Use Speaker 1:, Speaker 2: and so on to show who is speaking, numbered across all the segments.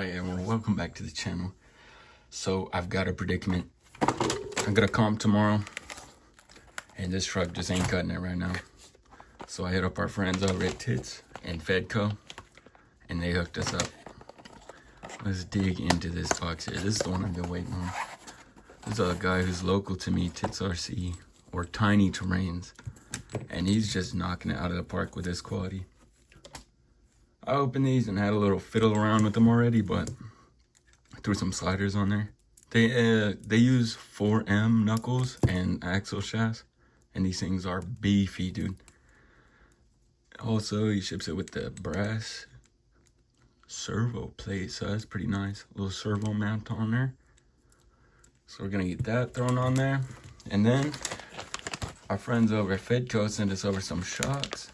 Speaker 1: Alright, everyone, welcome back to the channel. So I've got a predicament. I'm gonna comp tomorrow, and this truck just ain't cutting it right now. So I hit up our friends over at Tits and Fedco, and they hooked us up. Let's dig into this box here. This is the one I've been waiting on. This is a guy who's local to me, Tits RC, or Tiny Terrains, and he's just knocking it out of the park with his quality. I opened these and had a little fiddle around with them already, but I threw some sliders on there. They use 4M knuckles and axle shafts, and these things are beefy, dude. Also, he ships it with the brass servo plate, so that's pretty nice. A little servo mount on there. So we're gonna get that thrown on there, and then our friends over at Fedco sent us over some shocks.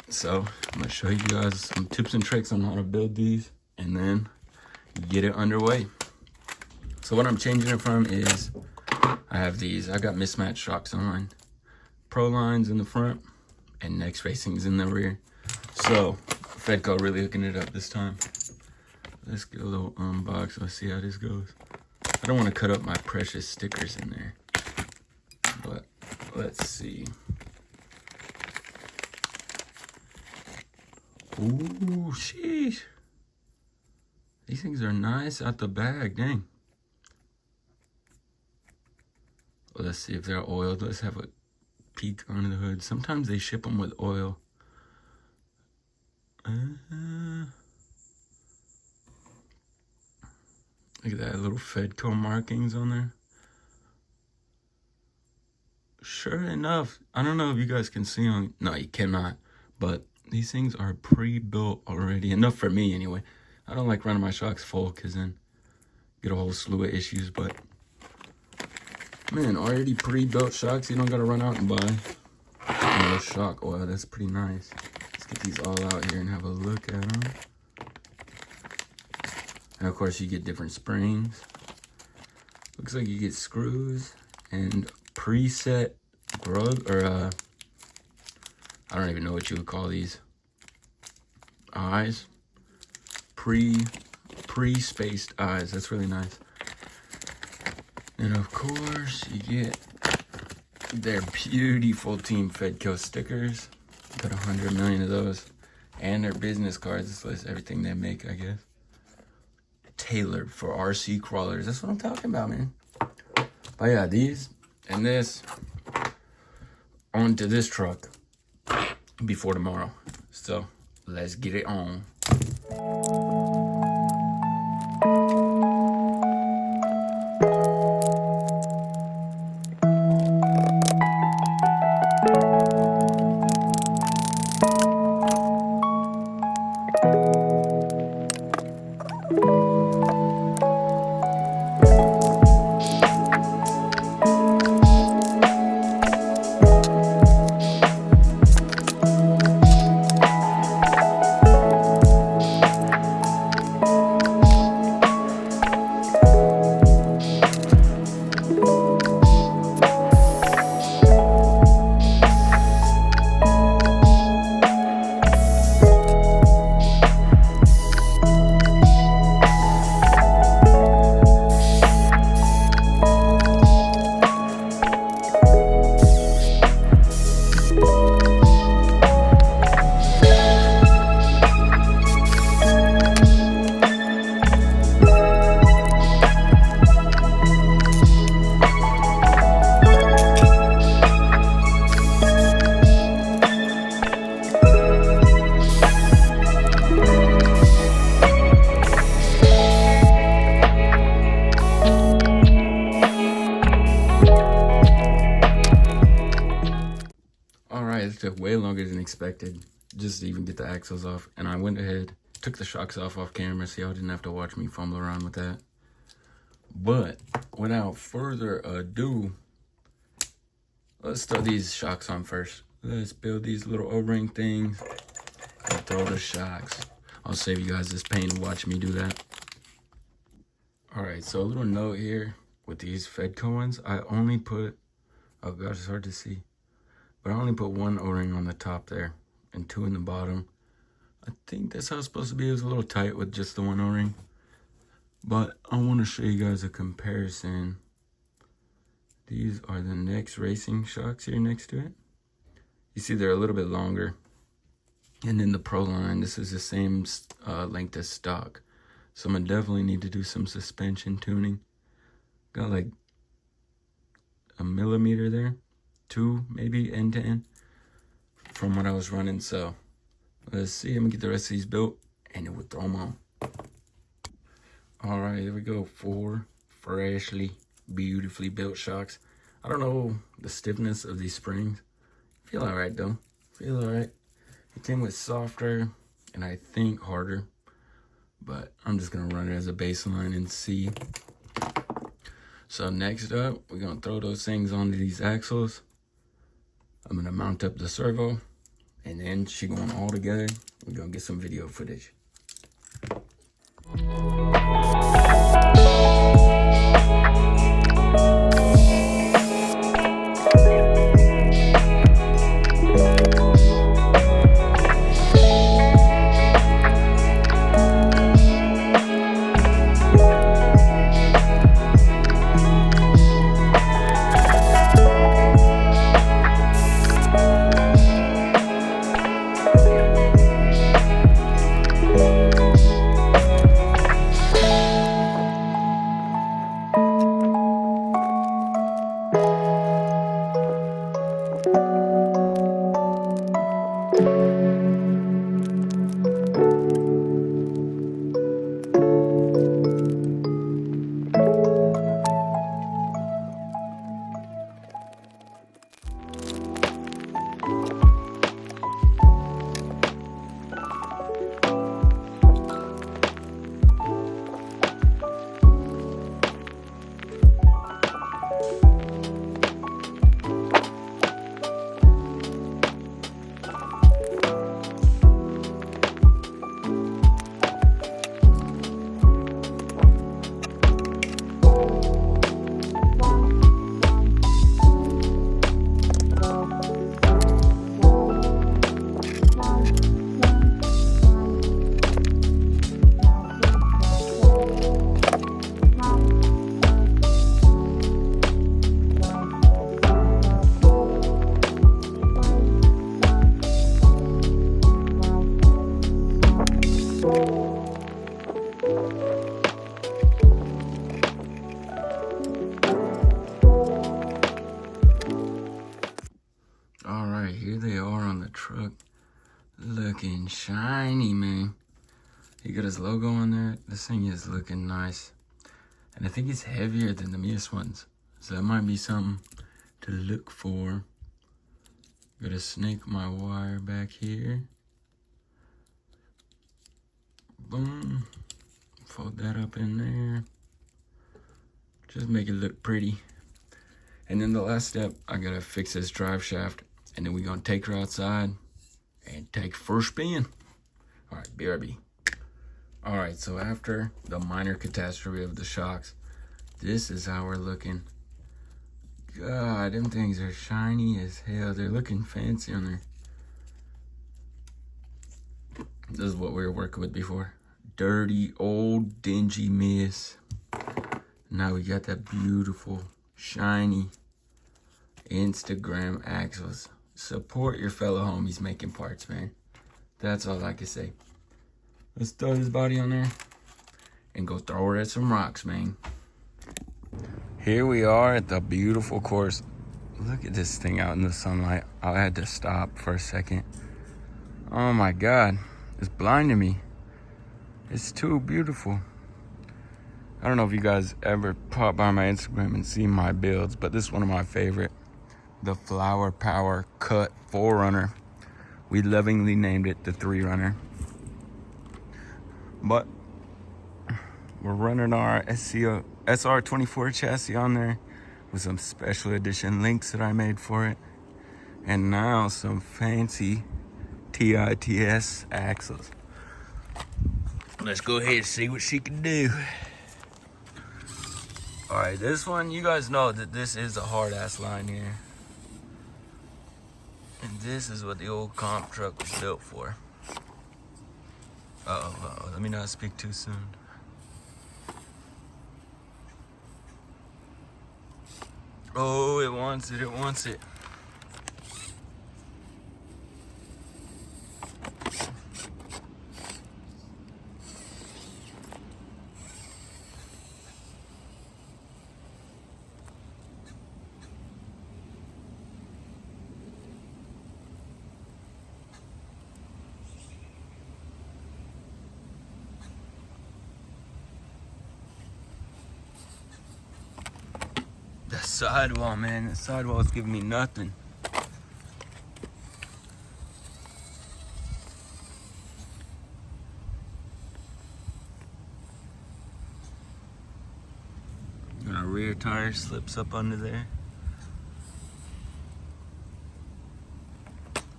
Speaker 1: So I'm gonna show you guys some tips and tricks on how to build these and then get it underway. So what I'm changing it from is I have these. I got mismatched shocks on mine. Pro lines in the front and Next Racing's in the rear. So Fedco really hooking it up this time. Let's get a little unbox. Let's see how this goes. I don't want to cut up my precious stickers in there, but let's see. Ooh, sheesh. These things are nice out the bag, dang. Well, let's see if they're oiled. Let's have a peek under the hood. Sometimes they ship them with oil. Look at that, little Fedco markings on there. Sure enough, I don't know if you guys can see on, no, you cannot, but these things are pre-built already, enough for me anyway. I don't like running my shocks full because then get a whole slew of issues, but man, already pre-built shocks, you don't gotta run out and buy no shock oil. That's pretty nice. Let's get these all out here and have a look at them. And of course you get different springs. Looks like you get screws and preset grub, or I don't even know what you would call these. Eyes. Pre-spaced eyes. That's really nice. And of course, you get their beautiful Team Fedco stickers. Got 100 million of those. And their business cards. This lists everything they make, I guess. Tailored for RC crawlers. That's what I'm talking about, man. But yeah, these and this onto this truck before tomorrow. So let's get it on. It took way longer than expected just to even get the axles off, and I went ahead, took the shocks off camera so y'all didn't have to watch me fumble around with that. But without further ado, let's throw these shocks on first. Let's build these little O-ring things and throw the shocks. I'll save you guys this pain to watch me do that. Alright, so a little note here with these Fedco ones. I only put, oh gosh, it's hard to see, but I only put one O-ring on the top there and two in the bottom. I think that's how it's supposed to be. It was a little tight with just the one O-ring. But I want to show you guys a comparison. These are the next racing shocks here next to it. You see they're a little bit longer. And then the Pro line, this is the same length as stock. So I'm gonna definitely need to do some suspension tuning. Got like a millimeter there, 2 maybe end to end from what I was running. So let's see, I'm gonna get the rest of these built and then we'll throw them on. All right, here we go. 4 freshly, beautifully built shocks. I don't know the stiffness of these springs. Feel all right though, feel all right. It came with softer and I think harder, but I'm just gonna run it as a baseline and see. So next up, we're gonna throw those things onto these axles. I'm gonna mount up the servo and then she going all together. We're gonna get some video footage. All right, here they are on the truck. Looking shiny, man. He got his logo on there. This thing is looking nice. And I think it's heavier than the Mias ones. So that might be something to look for. Gotta snake my wire back here. Boom. Fold that up in there. Just make it look pretty. And then the last step, I gotta fix this drive shaft. And then we're gonna take her outside and take first spin. All right, BRB. All right, so after the minor catastrophe of the shocks, this is how we're looking. God, them things are shiny as hell. They're looking fancy on there. This is what we were working with before. Dirty, old, dingy Miss. Now we got that beautiful, shiny Instagram axles. Support your fellow homies making parts, man. That's all I can say. Let's throw this body on there and go throw her at some rocks, man. Here we are at the beautiful course. Look at this thing out in the sunlight. I had to stop for a second. Oh my God, it's blinding me. It's too beautiful. I don't know if you guys ever pop by my Instagram and see my builds, but this is one of my favorite. The Flower Power Cut 4Runner. We lovingly named it the 3-runner. But we're running our SCX24 chassis on there with some special edition links that I made for it. And now some fancy TITS axles. Let's go ahead and see what she can do. All right, this one, you guys know that this is a hard ass line here. And this is what the old comp truck was built for. Uh-oh, let me not speak too soon. Oh, it wants it, it wants it. The sidewall, man, the sidewall's giving me nothing. And our rear tire slips up under there.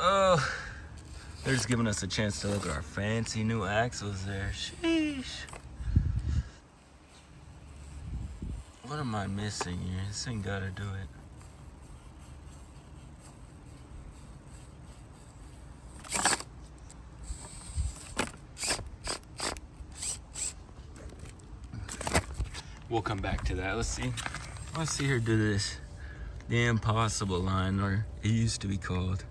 Speaker 1: Oh, they're just giving us a chance to look at our fancy new axles there. Sheesh. What am I missing here? This ain't gotta do it. We'll come back to that. Let's see her do this. The impossible line, or it used to be called.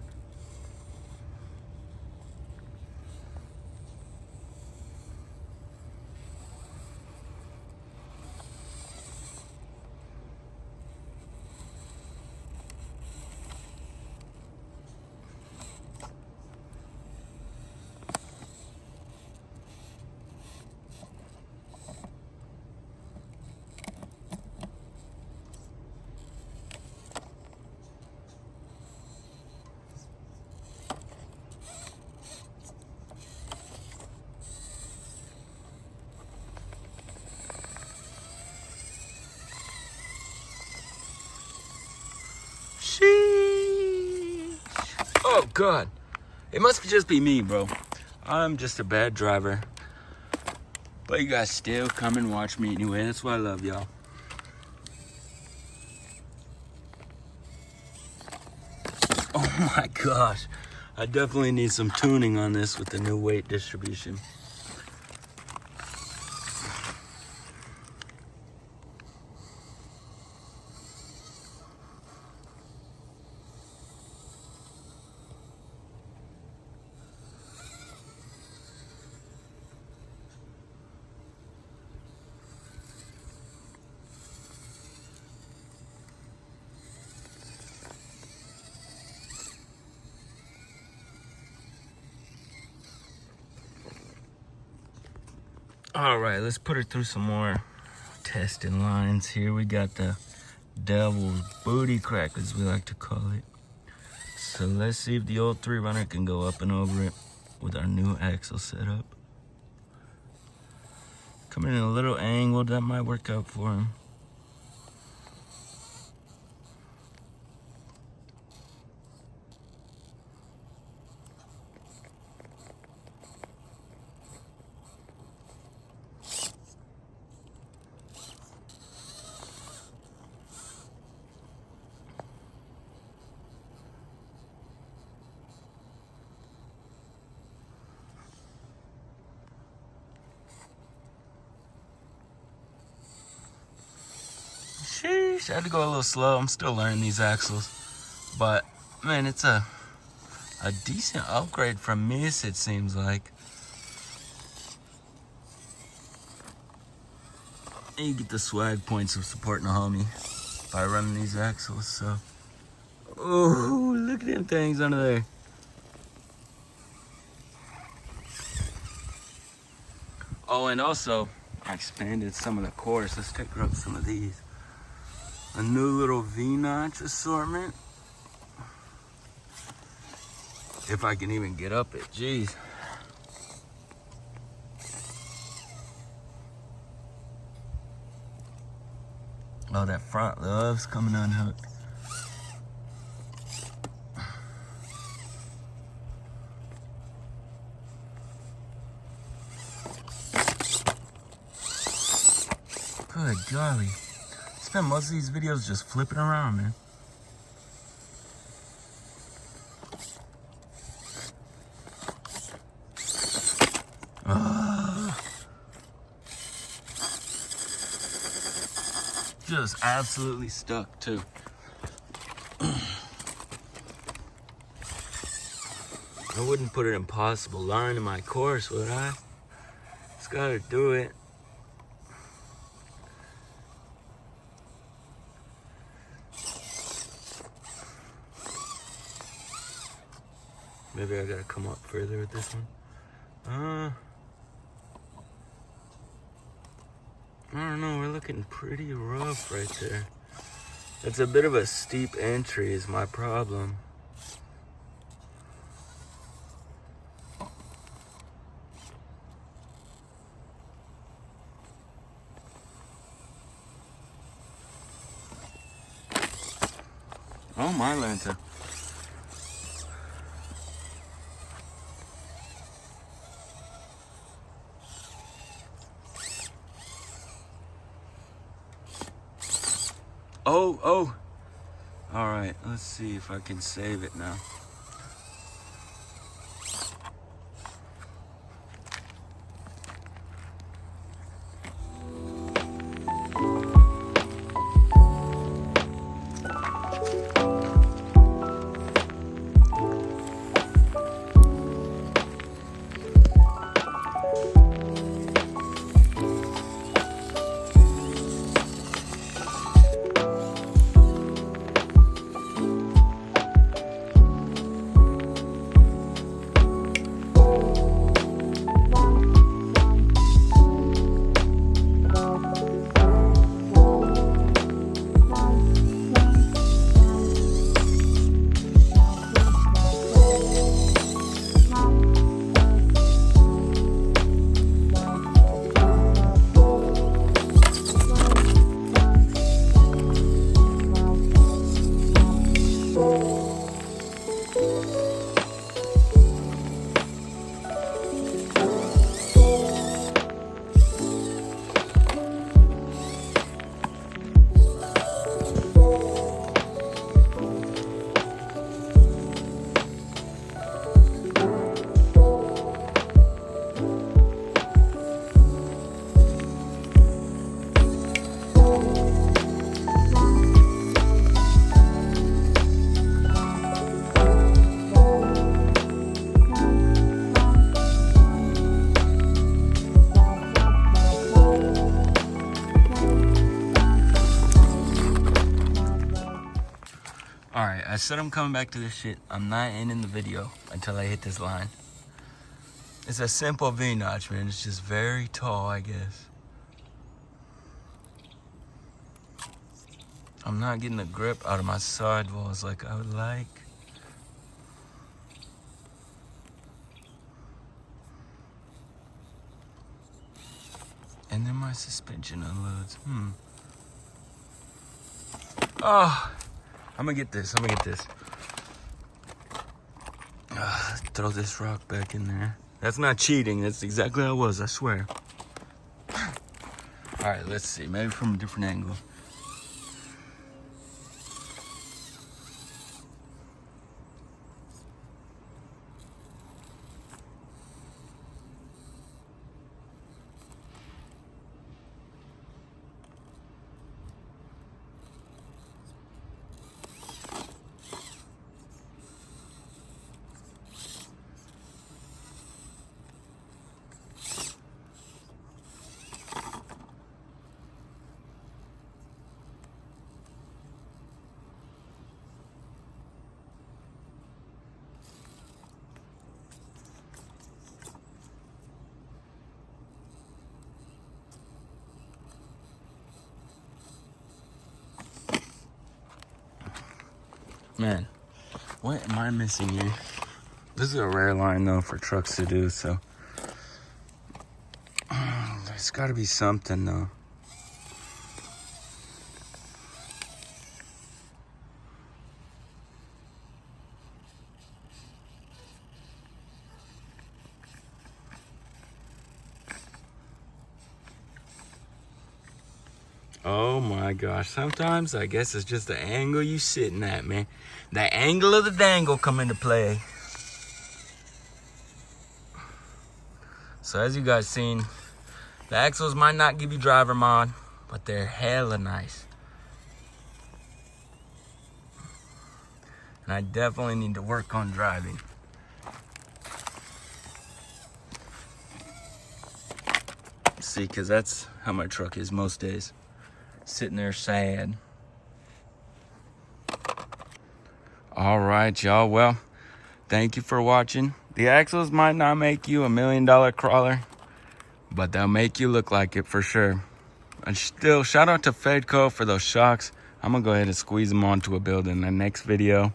Speaker 1: Sheesh. Oh God, it must just be me, bro. I'm just a bad driver, but you guys still come and watch me anyway. That's why I love y'all. Oh my gosh, I definitely need some tuning on this with the new weight distribution. All right, let's put her through some more testing lines here. We got the devil's booty crack, as we like to call it. So let's see if the old 3-runner can go up and over it with our new axle setup. Coming in a little angled, that might work out for him. Sheesh, I had to go a little slow. I'm still learning these axles. But, man, it's a decent upgrade from Miss, it seems like. And you get the swag points of supporting a homie by running these axles, so. Oh, look at them things under there. Oh, and also, I expanded some of the cores. Let's take her up some of these. A new little V-notch assortment. If I can even get up it, jeez. Oh, that front love's coming unhooked. Good golly. Spend most of these videos just flipping around, man. Just absolutely stuck too. I wouldn't put an impossible line in my course, would I? Just gotta do it. Maybe I gotta come up further with this one. I don't know, we're looking pretty rough right there. It's a bit of a steep entry is my problem. Oh my Lanta. Oh. All right, let's see if I can save it now. Alright, I said I'm coming back to this shit. I'm not ending the video until I hit this line. It's a simple V-notch, man. It's just very tall, I guess. I'm not getting the grip out of my sidewalls like I would like. And then my suspension unloads. Oh, I'm gonna get this. Throw this rock back in there. That's not cheating. That's exactly how it was, I swear. All right, let's see. Maybe from a different angle. Man, what am I missing here? This is a rare line though for trucks to do, so there's gotta be something though. Oh my gosh, sometimes I guess it's just the angle you sitting at, man. The angle of the dangle come into play. So as you guys seen, the axles might not give you driver mod, but they're hella nice. And I definitely need to work on driving. see, because that's how my truck is most days. Sitting there sad. All right, y'all. Well, thank you for watching. The axles might not make you $1 million crawler, but they'll make you look like it for sure. And still, shout out to Fedco for those shocks. I'm going to go ahead and squeeze them onto a build in the next video.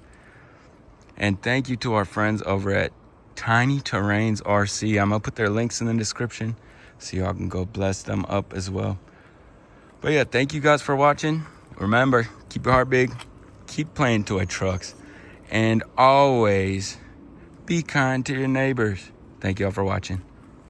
Speaker 1: And thank you to our friends over at Tiny Terrains RC. I'm going to put their links in the description so y'all can go bless them up as well. But yeah, thank you guys for watching. Remember, keep your heart big, keep playing toy trucks, and always be kind to your neighbors. Thank y'all for watching.